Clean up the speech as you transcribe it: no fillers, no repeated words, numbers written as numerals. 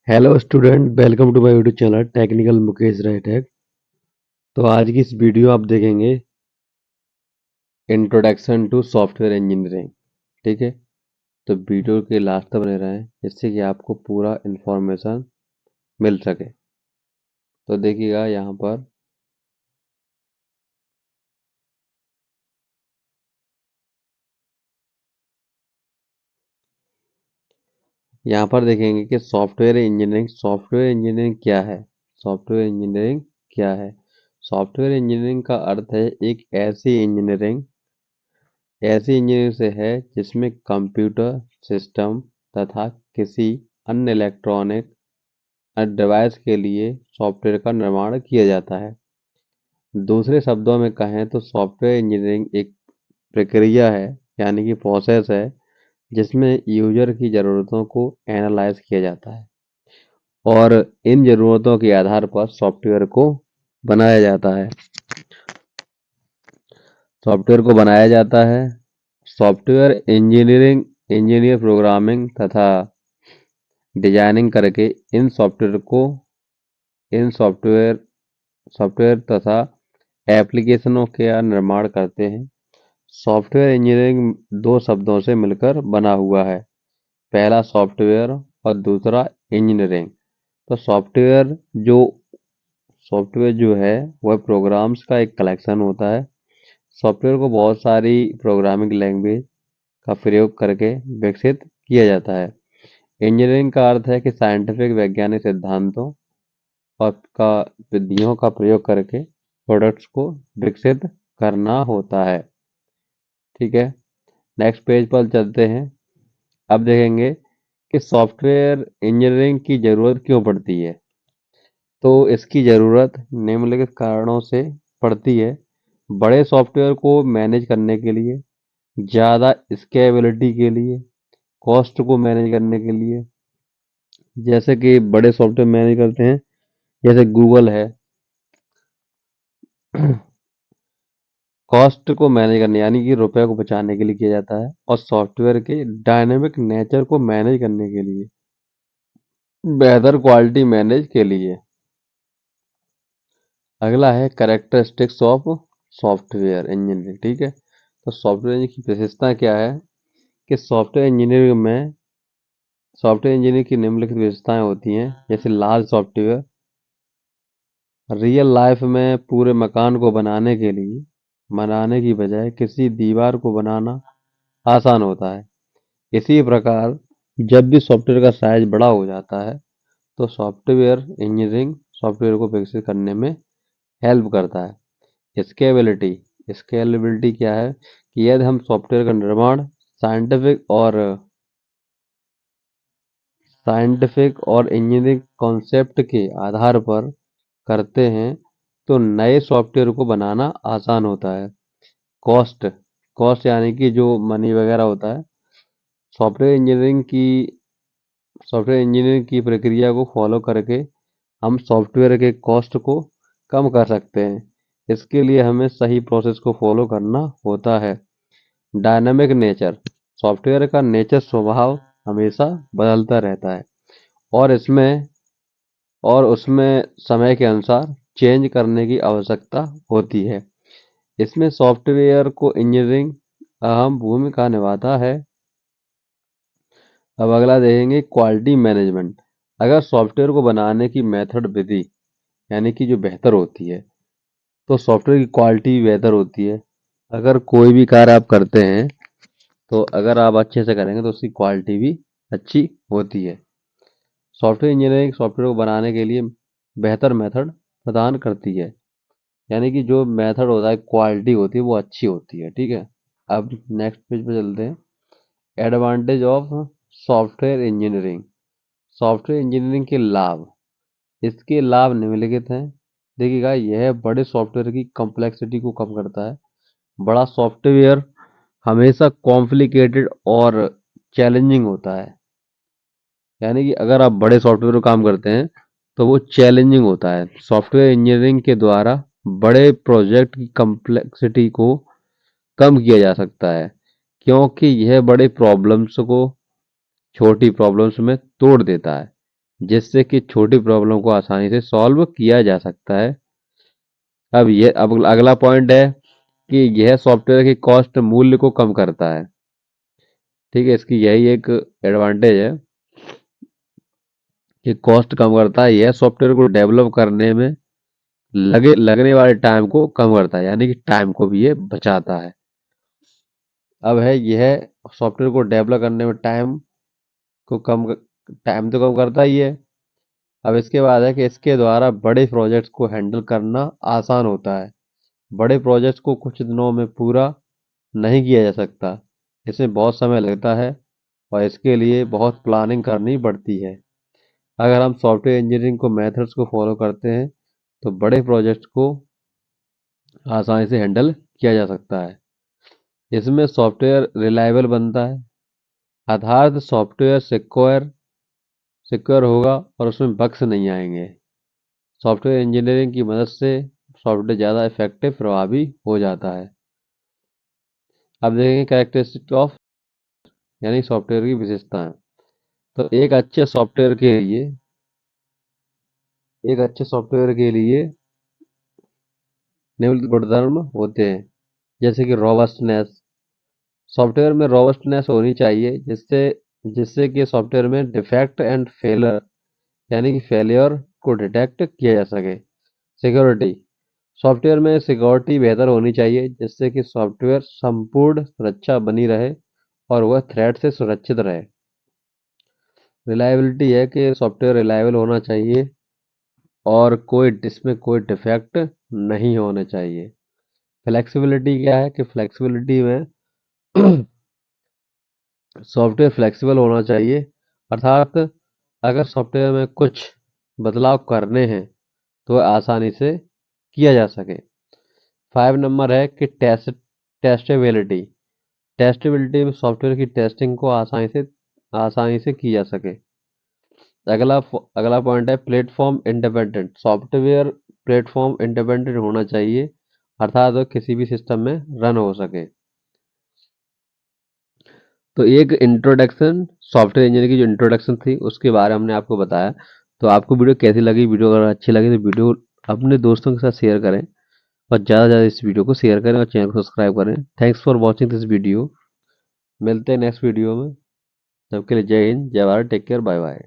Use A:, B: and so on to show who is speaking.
A: Hello student, welcome to my YouTube channel technical Mukesh राइटेक। तो आज की इस वीडियो आप देखेंगे इंट्रोडक्शन टू सॉफ्टवेयर इंजीनियरिंग। ठीक है, तो वीडियो के लास्ट तक बने रहें जिससे कि आपको पूरा इंफॉर्मेशन मिल सके। तो देखिएगा यहाँ पर देखेंगे कि सॉफ्टवेयर इंजीनियरिंग क्या है। सॉफ्टवेयर इंजीनियरिंग क्या है? सॉफ्टवेयर इंजीनियरिंग का अर्थ है एक ऐसी इंजीनियरिंग से है जिसमें कंप्यूटर सिस्टम तथा किसी अन्य इलेक्ट्रॉनिक डिवाइस के लिए सॉफ्टवेयर का निर्माण किया जाता है। दूसरे शब्दों में कहें तो सॉफ्टवेयर इंजीनियरिंग एक प्रक्रिया है, यानी कि प्रोसेस है, जिसमें यूजर की ज़रूरतों को एनालाइज किया जाता है और इन ज़रूरतों के आधार पर सॉफ्टवेयर को बनाया जाता है। सॉफ्टवेयर को बनाया जाता है सॉफ्टवेयर इंजीनियर प्रोग्रामिंग तथा डिजाइनिंग करके इन सॉफ्टवेयर तथा एप्लीकेशनों का निर्माण करते हैं। सॉफ्टवेयर इंजीनियरिंग दो शब्दों से मिलकर बना हुआ है, पहला सॉफ्टवेयर और दूसरा इंजीनियरिंग। तो जो सॉफ्टवेयर जो है वह प्रोग्राम्स का एक कलेक्शन होता है। सॉफ्टवेयर को बहुत सारी प्रोग्रामिंग लैंग्वेज का प्रयोग करके विकसित किया जाता है। इंजीनियरिंग का अर्थ है कि साइंटिफिक वैज्ञानिक सिद्धांतों और का विधियों का प्रयोग करके प्रोडक्ट्स को विकसित करना होता है। ठीक है, नेक्स्ट पेज पर चलते हैं। अब देखेंगे कि सॉफ्टवेयर इंजीनियरिंग की ज़रूरत क्यों पड़ती है। तो इसकी ज़रूरत निम्नलिखित कारणों से पड़ती है। बड़े सॉफ्टवेयर को मैनेज करने के लिए, ज़्यादा स्केलेबिलिटी के लिए, कॉस्ट को मैनेज करने के लिए। जैसे कि बड़े सॉफ्टवेयर मैनेज करते हैं, जैसे गूगल है। कॉस्ट को मैनेज करने यानी कि रुपए को बचाने के लिए किया जाता है, और सॉफ्टवेयर के डायनेमिक नेचर को मैनेज करने के लिए, बेहतर क्वालिटी मैनेज के लिए। अगला है कैरेक्टरिस्टिक्स ऑफ सॉफ्टवेयर इंजीनियरिंग। ठीक है, तो सॉफ्टवेयर इंजीनियरिंग की विशेषता क्या है कि सॉफ्टवेयर इंजीनियरिंग की निम्नलिखित विशेषताएं होती हैं, जैसे लार्ज सॉफ्टवेयर रियल लाइफ में पूरे मकान को बनाने की बजाय किसी दीवार को बनाना आसान होता है। इसी प्रकार जब भी सॉफ्टवेयर का साइज बड़ा हो जाता है तो सॉफ्टवेयर इंजीनियरिंग सॉफ्टवेयर को विकसित करने में हेल्प करता है। स्केलेबिलिटी क्या है कि यदि हम सॉफ्टवेयर का निर्माण साइंटिफिक और इंजीनियरिंग कॉन्सेप्ट के आधार पर करते हैं तो नए सॉफ्टवेयर को बनाना आसान होता है। कॉस्ट कॉस्ट यानी कि जो मनी वगैरह होता है, सॉफ्टवेयर इंजीनियरिंग की सॉफ्टवेयर इंजीनियरिंग की प्रक्रिया को फॉलो करके हम सॉफ्टवेयर के कॉस्ट को कम कर सकते हैं। इसके लिए हमें सही प्रोसेस को फॉलो करना होता है। डायनामिक नेचर सॉफ्टवेयर का नेचर स्वभाव हमेशा बदलता रहता है और इसमें और उसमें समय के अनुसार चेंज करने की आवश्यकता होती है। इसमें सॉफ्टवेयर को इंजीनियरिंग अहम भूमिका निभाता है। अब अगला देखेंगे क्वालिटी मैनेजमेंट। अगर सॉफ्टवेयर को बनाने की मेथड विधि यानी कि जो बेहतर होती है तो सॉफ्टवेयर की क्वालिटी बेहतर होती है। अगर कोई भी कार्य आप करते हैं तो अगर आप अच्छे से करेंगे तो उसकी क्वालिटी भी अच्छी होती है। सॉफ्टवेयर इंजीनियरिंग सॉफ्टवेयर को बनाने के लिए बेहतर मेथड प्रदान करती है, यानी कि जो मेथड होता है, क्वालिटी होती है, वो अच्छी होती है। ठीक है, अब नेक्स्ट पेज पे चलते हैं। Advantage of software engineering software engineering के लाभ। इसके लाभ निम्नलिखित हैं। देखिएगा, यह बड़े सॉफ्टवेयर की कॉम्प्लेक्सिटी को कम करता है। बड़ा सॉफ्टवेयर हमेशा कॉम्प्लिकेटेड और चैलेंजिंग होता है, यानी कि अगर आप बड़े सॉफ्टवेयर पर काम करते हैं तो वो चैलेंजिंग होता है। सॉफ्टवेयर इंजीनियरिंग के द्वारा बड़े प्रोजेक्ट की कॉम्प्लेक्सिटी को कम किया जा सकता है, क्योंकि यह बड़े प्रॉब्लम्स को छोटी प्रॉब्लम्स में तोड़ देता है। जिससे कि छोटी प्रॉब्लम को आसानी से सॉल्व किया जा सकता है। अब अगला पॉइंट है कि यह सॉफ्टवेयर की कॉस्ट मूल्य को कम करता है। ठीक है, इसकी यही एक एडवांटेज है कि कॉस्ट कम करता है। यह सॉफ्टवेयर को डेवलप करने में लगने वाले टाइम को कम करता है, यानी कि टाइम को भी ये बचाता है। अब है यह सॉफ्टवेयर को डेवलप करने में टाइम तो कम करता ही है। अब इसके बाद है कि इसके द्वारा बड़े प्रोजेक्ट्स को हैंडल करना आसान होता है। बड़े प्रोजेक्ट्स को कुछ दिनों में पूरा नहीं किया जा सकता, इसमें बहुत समय लगता है और इसके लिए बहुत प्लानिंग करनी पड़ती है। अगर हम सॉफ्टवेयर इंजीनियरिंग को मेथड्स को फॉलो करते हैं तो बड़े प्रोजेक्ट्स को आसानी से हैंडल किया जा सकता है। इसमें सॉफ्टवेयर रिलायबल बनता है, अर्थात सॉफ्टवेयर सिक्योर होगा और उसमें बग्स नहीं आएंगे। सॉफ्टवेयर इंजीनियरिंग की मदद से सॉफ्टवेयर ज़्यादा इफेक्टिव प्रभावी हो जाता है। अब देखेंगे कैरेक्टरिस्टिक ऑफ, यानी सॉफ्टवेयर की विशेषताएं। तो एक अच्छे सॉफ्टवेयर के लिए निम्नलिखित गुणधर्म होते हैं, जैसे कि रोबस्टनेस। सॉफ्टवेयर में रोबस्टनेस होनी चाहिए जिससे जिससे कि सॉफ्टवेयर में डिफेक्ट एंड फेलर, यानी कि फेलियर को डिटेक्ट किया जा सके। सिक्योरिटी, सॉफ्टवेयर में सिक्योरिटी बेहतर होनी चाहिए जिससे कि सॉफ्टवेयर संपूर्ण सुरक्षा बनी रहे और वह थ्रेट से सुरक्षित रहे। रिलायबिलिटी है कि सॉफ्टवेयर रिलायबल होना चाहिए और इसमें कोई डिफेक्ट नहीं होने चाहिए। फ्लेक्सिबिलिटी क्या है कि फ्लेक्सिबिलिटी में सॉफ्टवेयर फ्लेक्सिबल होना चाहिए, अर्थात अगर सॉफ्टवेयर में कुछ बदलाव करने हैं तो वह आसानी से किया जा सके। 5 नंबर है कि टेस्टेबिलिटी। टेस्टेबिलिटी में सॉफ्टवेयर की टेस्टिंग को आसानी से की जा सके। अगला पॉइंट है platform independent. Software platform independent होना चाहिए, अर्थात वह किसी भी सिस्टम में रन हो सके। तो एक इंट्रोडक्शन, सॉफ्टवेयर इंजीनियरिंग की जो इंट्रोडक्शन थी उसके बारे में हमने आपको बताया। तो आपको वीडियो कैसी लगी? वीडियो अगर अच्छी लगी तो वीडियो अपने दोस्तों के साथ शेयर करें और ज़्यादा से ज़्यादा इस वीडियो को शेयर करें और चैनल को सब्सक्राइब करें। Thanks for watching this video. मिलते हैं नेक्स्ट वीडियो में। तब के लिए जय हिंद, जय Bharat, take care, bye bye.